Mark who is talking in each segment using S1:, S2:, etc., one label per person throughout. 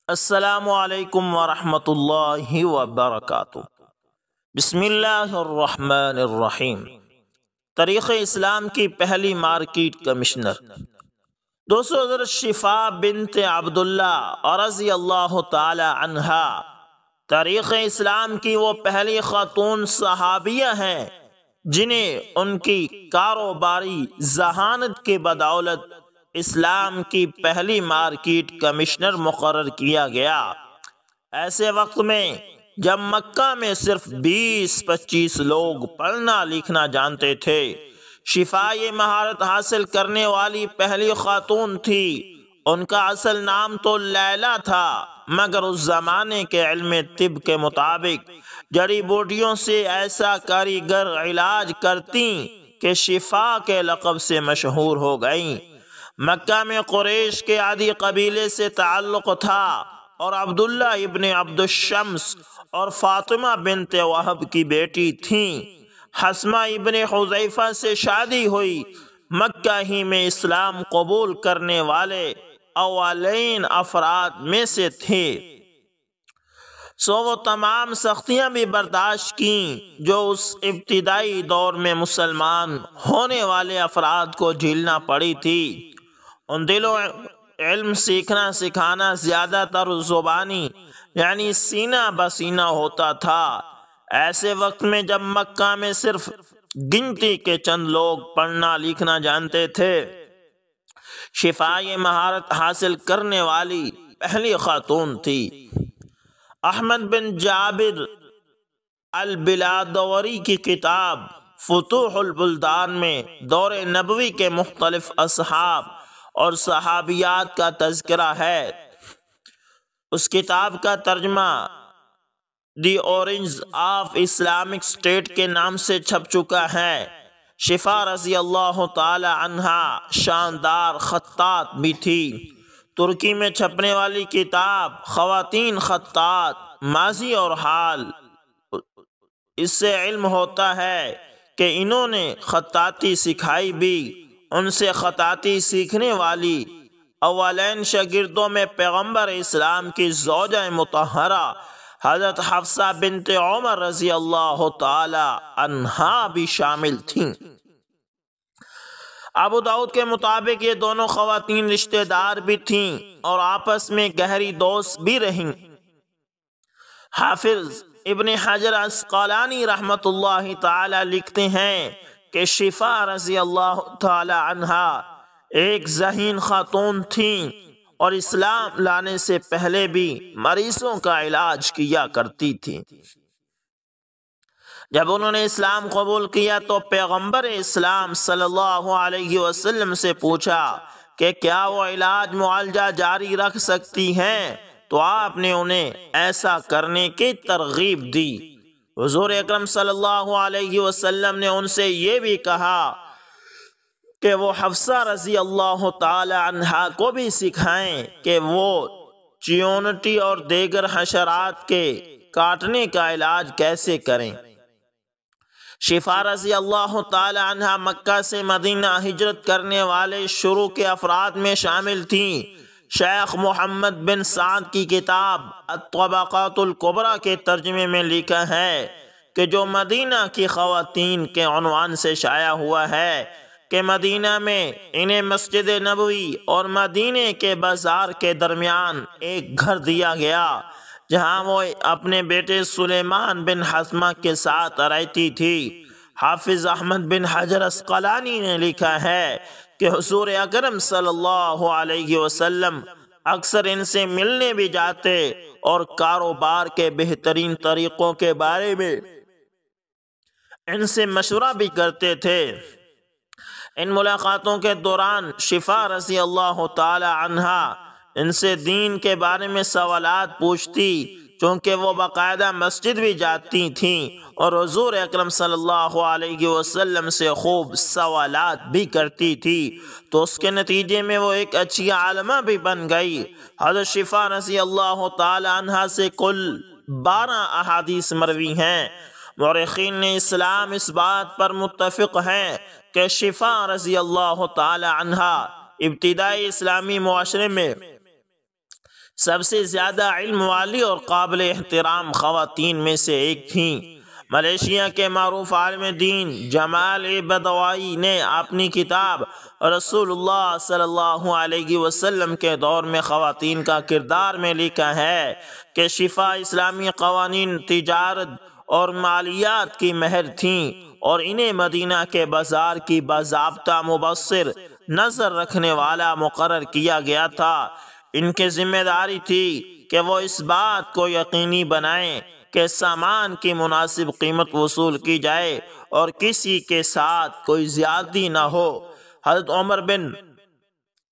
S1: السلام علیکم ورحمۃ اللہ وبرکاتہ۔ بسم اللہ الرحمن الرحیم۔ تاریخ اسلام کی پہلی مارکیٹ کمشنر دوستو، حضرت شفا بنت عبداللہ رضی اللہ تعالی عنہا تاریخ اسلام کی وہ پہلی خاتون صحابیہ ہیں جنہیں ان کی کاروباری ذہانت کی بدولت اسلام کی پہلی مارکیٹ کمشنر مقرر کیا گیا۔ ایسے وقت میں جب مکہ میں صرف 20-25 لوگ پڑھنا لکھنا جانتے تھے، شفا یہ مہارت حاصل کرنے والی پہلی خاتون تھی۔ ان کا اصل نام تو لیلا تھا، مگر اس زمانے کے علم طب کے مطابق جڑی بوٹیوں سے ایسا کاریگر علاج کرتی کہ شفا کے لقب سے مشہور ہو گئیں۔ مکہ میں قریش کے عادی قبیلے سے تعلق تھا اور عبداللہ ابن عبد الشمس اور فاطمہ بنت وہب کی بیٹی تھیں۔ حسمہ ابن حذیفہ سے شادی ہوئی۔ مکہ ہی میں اسلام قبول کرنے والے اولین افراد میں سے تھے، وہ تمام سختیاں بھی برداشت کیں جو اس ابتدائی دور میں مسلمان ہونے والے افراد کو جھیلنا پڑی تھی۔ ان دلوں علم سیکھنا سکھانا زیادہ تر زبانی یعنی سینہ بسینہ ہوتا تھا۔ ایسے وقت میں جب مکہ میں صرف گنتی کے چند لوگ پڑھنا لکھنا جانتے تھے، شفا یہ مہارت حاصل کرنے والی پہلی خاتون تھی۔ احمد بن جابر البلادوری کی کتاب فتوح البلدان میں دور نبوی کے مختلف اصحاب اور صحابیات کا تذکرہ ہے۔ اس کتاب کا ترجمہ دی اورنج آف اسلامک اسٹیٹ کے نام سے چھپ چکا ہے۔ شفا رضی اللہ تعالی عنہا شاندار خطاط بھی تھی۔ ترکی میں چھپنے والی کتاب خواتین خطاط ماضی اور حال، اس سے علم ہوتا ہے کہ انہوں نے خطاطی سکھائی بھی۔ ان سے خطاطی سیکھنے والی اولین شاگردوں میں پیغمبر اسلام کی زوجہ مطہرہ حضرت حفصہ بنت عمر رضی اللہ تعالی عنہا بھی شامل تھیں۔ ابو داؤد کے مطابق یہ دونوں خواتین رشتہ دار بھی تھیں اور آپس میں گہری دوست بھی رہیں۔ حافظ ابن حجر عسقلانی رحمۃ اللہ تعالی لکھتے ہیں کہ شفا رضی اللہ تعالی عنہا ایک ذہین خاتون تھیں اور اسلام لانے سے پہلے بھی مریضوں کا علاج کیا کرتی تھی۔ جب انہوں نے اسلام قبول کیا تو پیغمبر اسلام صلی اللہ علیہ وسلم سے پوچھا کہ کیا وہ علاج معالجہ جاری رکھ سکتی ہیں، تو آپ نے انہیں ایسا کرنے کی ترغیب دی۔ حضور اکرم صلی اللہ علیہ وسلم نے ان سے یہ بھی کہا کہ وہ حفصہ رضی اللہ تعالی عنہا کو بھی سکھائیں کہ وہ چیونٹی اور دیگر حشرات کے کاٹنے کا علاج کیسے کریں۔ شفا رضی اللہ تعالی عنہا مکہ سے مدینہ ہجرت کرنے والے شروع کے افراد میں شامل تھیں۔ شیخ محمد بن سعد کی کتاب الطبقات الکبریٰ کے ترجمے میں لکھا ہے کہ جو مدینہ کی خواتین کے عنوان سے شائع ہوا ہے کہ مدینہ میں انہیں مسجد نبوی اور مدینے کے بازار کے درمیان ایک گھر دیا گیا جہاں وہ اپنے بیٹے سلیمان بن حثمہ کے ساتھ رہتی تھی۔ حافظ احمد بن حجر عسقلانی نے لکھا ہے کہ حضور اکرم صلی اللہ علیہ وسلم اکثر ان سے ملنے بھی جاتے اور کاروبار کے بہترین طریقوں کے بارے میں ان سے مشورہ بھی کرتے تھے۔ ان ملاقاتوں کے دوران شفا رضی اللہ تعالی عنہا ان سے دین کے بارے میں سوالات پوچھتی، چونکہ وہ باقاعدہ مسجد بھی جاتی تھیں اور حضور اکرم صلی اللہ علیہ وسلم سے خوب سوالات بھی کرتی تھی، تو اس کے نتیجے میں وہ ایک اچھی عالمہ بھی بن گئی۔ حضرت شفا رضی اللہ تعالی عنہا سے کل 12 احادیث مروی ہیں۔ مورخین اسلام اس بات پر متفق ہیں کہ شفا رضی اللہ تعالی عنہا ابتدائی اسلامی معاشرے میں سب سے زیادہ علم والی اور قابل احترام خواتین میں سے ایک تھیں۔ ملیشیا کے معروف عالم دین جمال بدوائی نے اپنی کتاب رسول اللہ صلی اللہ علیہ وسلم کے دور میں خواتین کا کردار میں لکھا ہے کہ شفا اسلامی قوانین، تجارت اور مالیات کی ماہر تھیں اور انہیں مدینہ کے بازار کی باضابطہ مبصر نظر رکھنے والا مقرر کیا گیا تھا۔ ان کی ذمہ داری تھی کہ وہ اس بات کو یقینی بنائیں کہ سامان کی مناسب قیمت وصول کی جائے اور کسی کے ساتھ کوئی زیادتی نہ ہو۔ حضرت عمر بن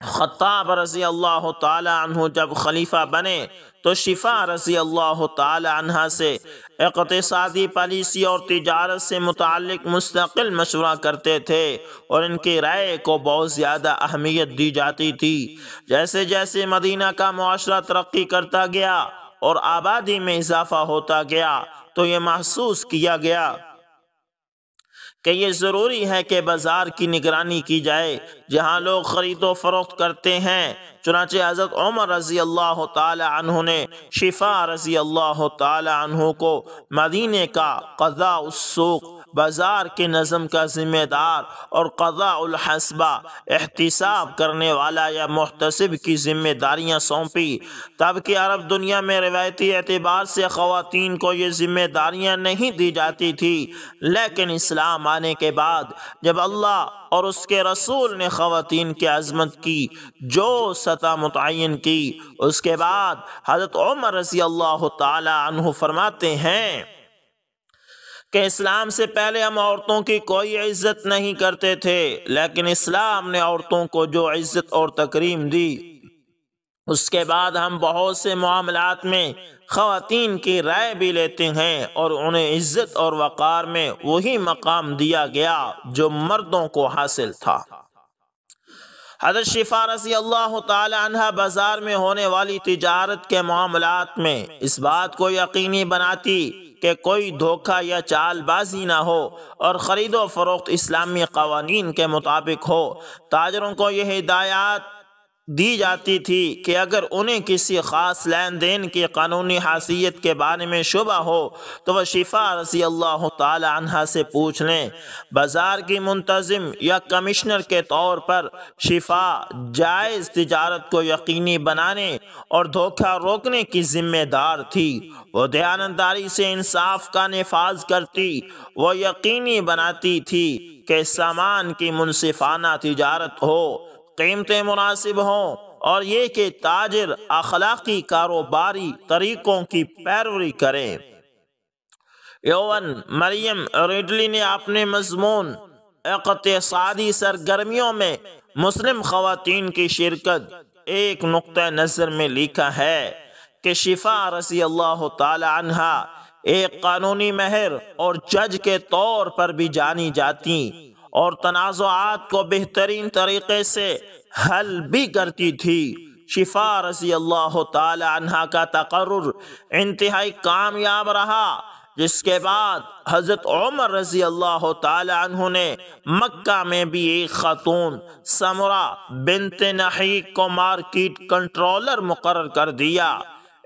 S1: خطاب رضی اللہ تعالی عنہ جب خلیفہ بنے تو شفا رضی اللہ تعالی عنہ سے اقتصادی پالیسی اور تجارت سے متعلق مستقل مشورہ کرتے تھے اور ان کی رائے کو بہت زیادہ اہمیت دی جاتی تھی۔ جیسے جیسے مدینہ کا معاشرہ ترقی کرتا گیا اور آبادی میں اضافہ ہوتا گیا تو یہ محسوس کیا گیا کہ یہ ضروری ہے کہ بازار کی نگرانی کی جائے جہاں لوگ خرید و فروخت کرتے ہیں۔ چنانچہ حضرت عمر رضی اللہ تعالی عنہ نے شفا رضی اللہ تعالی عنہ کو مدینے کا قضاء السوق، بازار کے نظم کا ذمہ دار، اور قضاء الحسبہ، احتساب کرنے والا یا محتسب کی ذمہ داریاں سونپی۔ تب کہ عرب دنیا میں روایتی اعتبار سے خواتین کو یہ ذمہ داریاں نہیں دی جاتی تھی، لیکن اسلام آنے کے بعد جب اللہ اور اس کے رسول نے خواتین کی عظمت کی جو سطح متعین کی، اس کے بعد حضرت عمر رضی اللہ تعالی عنہ فرماتے ہیں کہ اسلام سے پہلے ہم عورتوں کی کوئی عزت نہیں کرتے تھے، لیکن اسلام نے عورتوں کو جو عزت اور تکریم دی، اس کے بعد ہم بہت سے معاملات میں خواتین کی رائے بھی لیتے ہیں اور انہیں عزت اور وقار میں وہی مقام دیا گیا جو مردوں کو حاصل تھا۔ حضرت شفا رضی اللہ تعالی عنہ بازار میں ہونے والی تجارت کے معاملات میں اس بات کو یقینی بناتی کہ کوئی دھوکہ یا چال بازی نہ ہو اور خرید و فروخت اسلامی قوانین کے مطابق ہو۔ تاجروں کو یہ ہدایات دی جاتی تھی کہ اگر انہیں کسی خاص لین دین کی قانونی حیثیت کے بارے میں شبہ ہو تو وہ شفا رضی اللہ تعالی عنہ سے پوچھ لیں۔ بازار کی منتظم یا کمشنر کے طور پر شفا جائز تجارت کو یقینی بنانے اور دھوکہ روکنے کی ذمہ دار تھی۔ وہ دیانتداری سے انصاف کا نفاذ کرتی، وہ یقینی بناتی تھی کہ سامان کی منصفانہ تجارت ہو، قیمتیں مناسب ہوں اور یہ کہ تاجر اخلاقی کاروباری طریقوں کی پیروی کریں۔ یوون مریم ریڈلی نے اپنے مضمون اقتصادی سرگرمیوں میں مسلم خواتین کی شرکت ایک نقطہ نظر میں لکھا ہے کہ شفا رضی اللہ تعالی عنہا ایک قانونی ماہر اور جج کے طور پر بھی جانی جاتی اور تنازعات کو بہترین طریقے سے حل بھی کرتی تھی۔ شفا رضی اللہ تعالی عنہا کا تقرر انتہائی کامیاب رہا، جس کے بعد حضرت عمر رضی اللہ تعالی عنہ نے مکہ میں بھی ایک خاتون سمرہ بنت نحیق کو مارکیٹ کنٹرولر مقرر کر دیا۔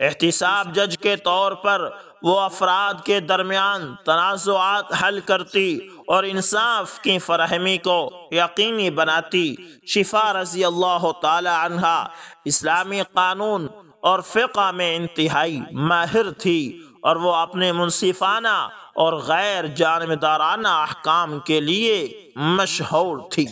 S1: احتساب جج کے طور پر وہ افراد کے درمیان تنازعات حل کرتی اور انصاف کی فراہمی کو یقینی بناتی۔ شفا رضی اللہ تعالی عنہا اسلامی قانون اور فقہ میں انتہائی ماہر تھی اور وہ اپنے منصفانہ اور غیر جانبدارانہ احکام کے لیے مشہور تھی۔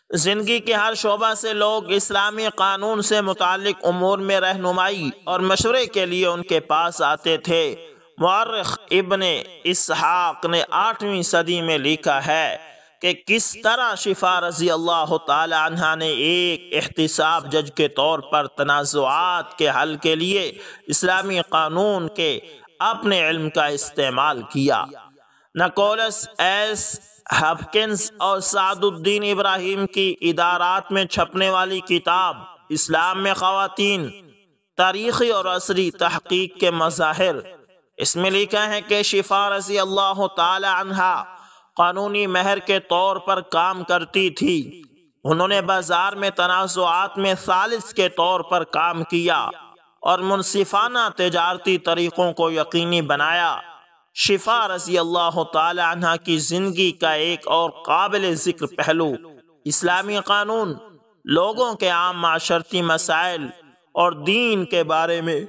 S1: زندگی کے ہر شعبہ سے لوگ اسلامی قانون سے متعلق امور میں رہنمائی اور مشورے کے لیے ان کے پاس آتے تھے۔ مورخ ابن اسحاق نے 8ویں صدی میں لکھا ہے کہ کس طرح شفا رضی اللہ تعالی عنہ نے ایک احتساب جج کے طور پر تنازعات کے حل کے لیے اسلامی قانون کے اپنے علم کا استعمال کیا۔ نکولس ایس ہپکنز اور سعد الدین ابراہیم کی ادارات میں چھپنے والی کتاب اسلام میں خواتین، تاریخی اور عصری تحقیق کے مظاہر، اس میں لکھا ہے کہ شفا رضی اللہ تعالی عنہا قانونی ماہر کے طور پر کام کرتی تھی انہوں نے بازار میں تنازعات میں ثالث کے طور پر کام کیا اور منصفانہ تجارتی طریقوں کو یقینی بنایا۔ شفا رضی اللہ تعالی عنہ کی زندگی کا ایک اور قابل ذکر پہلو اسلامی قانون، لوگوں کے عام معاشرتی مسائل اور دین کے بارے میں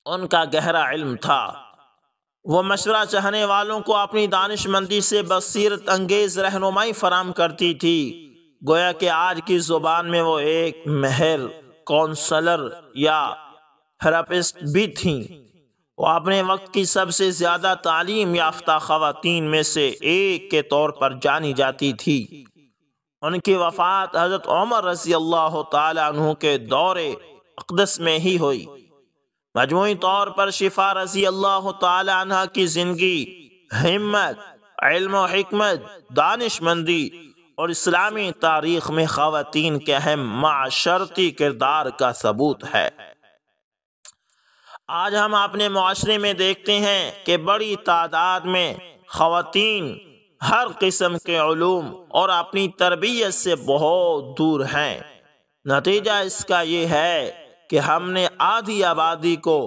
S1: ان کا گہرا علم تھا۔ وہ مشورہ چاہنے والوں کو اپنی دانش مندی سے بصیرت انگیز رہنمائی فراہم کرتی تھی، گویا کہ آج کی زبان میں وہ ایک ماہر کونسلر یا تھراپسٹ بھی تھیں۔ وہ اپنے وقت کی سب سے زیادہ تعلیم یافتہ خواتین میں سے ایک کے طور پر جانی جاتی تھی۔ ان کی وفات حضرت عمر رضی اللہ تعالی عنہ کے دور اقدس میں ہی ہوئی۔ مجموعی طور پر شفا رضی اللہ تعالی عنہ کی زندگی ہمت، علم و حکمت، دانش مندی اور اسلامی تاریخ میں خواتین کے اہم معاشرتی کردار کا ثبوت ہے۔ آج ہم اپنے معاشرے میں دیکھتے ہیں کہ بڑی تعداد میں خواتین ہر قسم کے علوم اور اپنی تربیت سے بہت دور ہیں۔ نتیجہ اس کا یہ ہے کہ ہم نے آدھی آبادی کو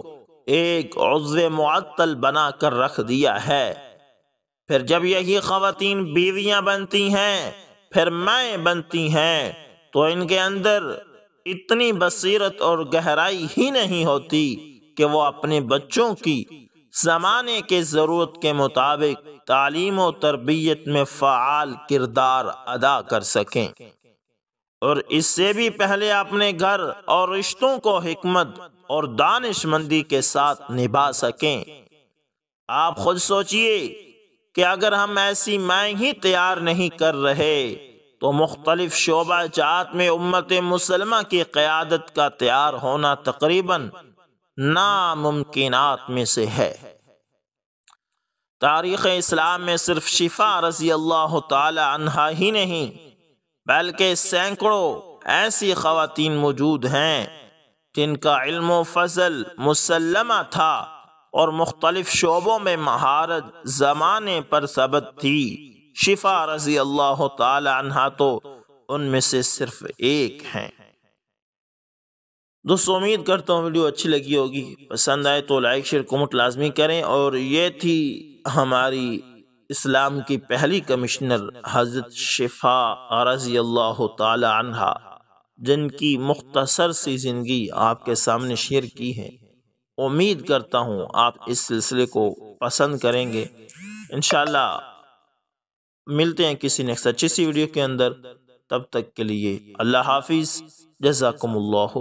S1: ایک عضو معطل بنا کر رکھ دیا ہے۔ پھر جب یہی خواتین بیویاں بنتی ہیں، پھر مائیں بنتی ہیں، تو ان کے اندر اتنی بصیرت اور گہرائی ہی نہیں ہوتی کہ وہ اپنے بچوں کی زمانے کے ضرورت کے مطابق تعلیم و تربیت میں فعال کردار ادا کر سکیں، اور اس سے بھی پہلے اپنے گھر اور رشتوں کو حکمت اور دانش مندی کے ساتھ نبھا سکیں۔ آپ خود سوچئے کہ اگر ہم ایسی مائیں ہی تیار نہیں کر رہے تو مختلف شعبہ جات میں امت مسلمہ کی قیادت کا تیار ہونا تقریباً ناممکنات میں سے ہے۔ تاریخ اسلام میں صرف شفا رضی اللہ تعالی عنہا ہی نہیں بلکہ سینکڑوں ایسی خواتین موجود ہیں جن کا علم و فضل مسلمہ تھا اور مختلف شعبوں میں مہارت زمانے پر ثبت تھی۔ شفا رضی اللہ تعالی عنہا تو ان میں سے صرف ایک ہیں۔ دوستو، امید کرتا ہوں ویڈیو اچھی لگی ہوگی، پسند آئے تو لائک شیئر کومنٹ لازمی کریں۔ اور یہ تھی ہماری اسلام کی پہلی کمشنر حضرت شفا رضی اللہ تعالی عنہا، جن کی مختصر سی زندگی آپ کے سامنے شیئر کی ہے۔ امید کرتا ہوں آپ اس سلسلے کو پسند کریں گے۔ انشاءاللہ ملتے ہیں کسی نیکسٹ اچھی سی ویڈیو کے اندر، تب تک کے لیے اللہ حافظ، جزاکم اللہ